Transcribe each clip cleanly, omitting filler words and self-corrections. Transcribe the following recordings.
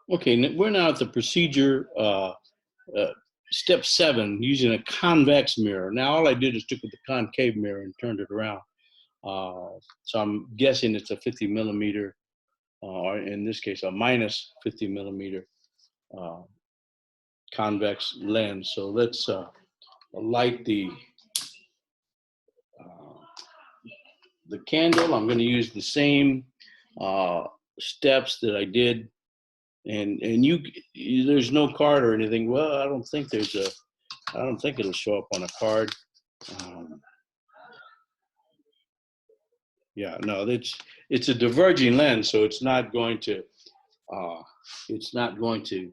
Okay, we're now at the procedure, step 7, using a convex mirror. Now, all I did is took the concave mirror and turned it around. So I'm guessing it's a 50 millimeter, or in this case, a minus 50 millimeter convex lens. So let's light the candle. I'm going to use the same steps that I did, and there's no card or anything. Well, I don't think it'll show up on a card. Yeah, no, it's a diverging lens, so it's not going to uh, it's not going to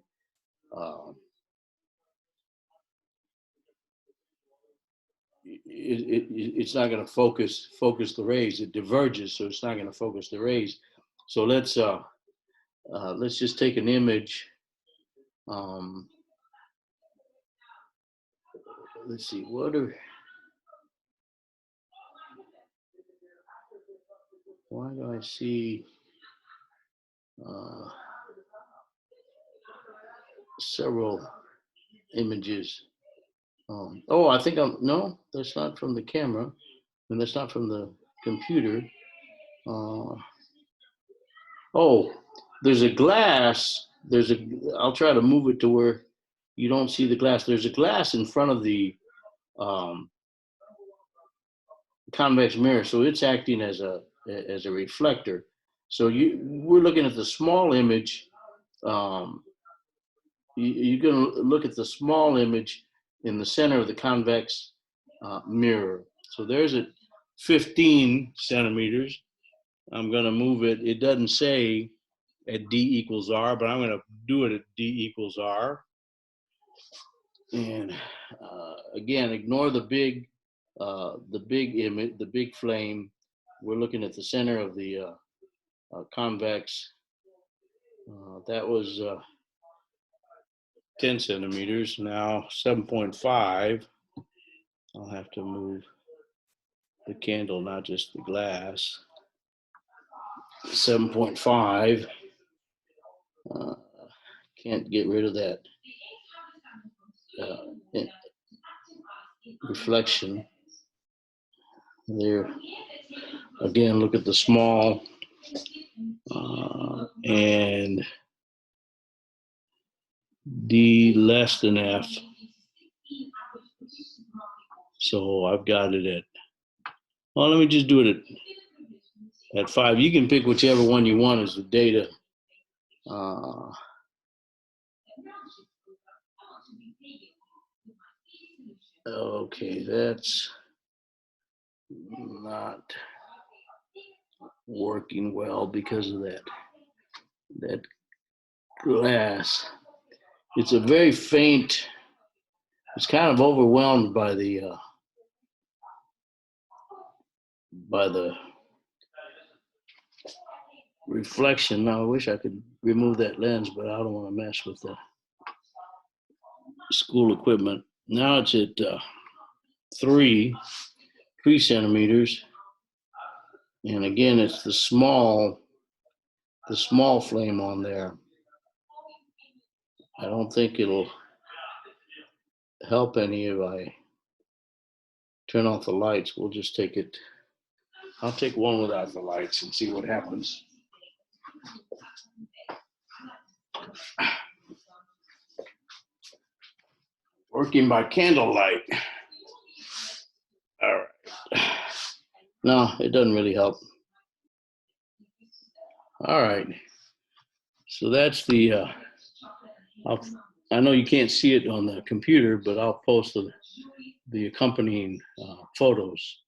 it's not going to focus the rays. It diverges, so it's not going to focus the rays. So let's just take an image. Let's see, why do I see several images? Oh, I think no, that's not from the camera, and that's not from the computer. Oh, there's a glass. I'll try to move it to where you don't see the glass. There's a glass in front of the convex mirror, so it's acting as a reflector. So we're looking at the small image. You're going to look at the small image in the center of the convex mirror. So there's at 15 centimeters. I'm going to move it. It doesn't say at D equals R, but I'm going to do it at D equals R. And again, ignore the big image, the big flame. We're looking at the center of the convex. That was 10 centimeters. Now 7.5. I'll have to move the candle, not just the glass. 7.5. Can't get rid of that reflection. There. Again, look at the small and D less than F. So I've got it at, well, let me just do it at 5. You can pick whichever one you want as the data. Okay, that's not working well because of that glass. It's a very faint, it's kind of overwhelmed by the reflection. Now I wish I could remove that lens, but I don't want to mess with the school equipment. Now it's at 3 centimeters, and again it's the small flame on there. I don't think it'll help any if I turn off the lights. We'll just take it. I'll take one without the lights and see what happens. Working by candlelight. All right. No, it doesn't really help. All right. So that's the, I know you can't see it on the computer, but I'll post the accompanying photos.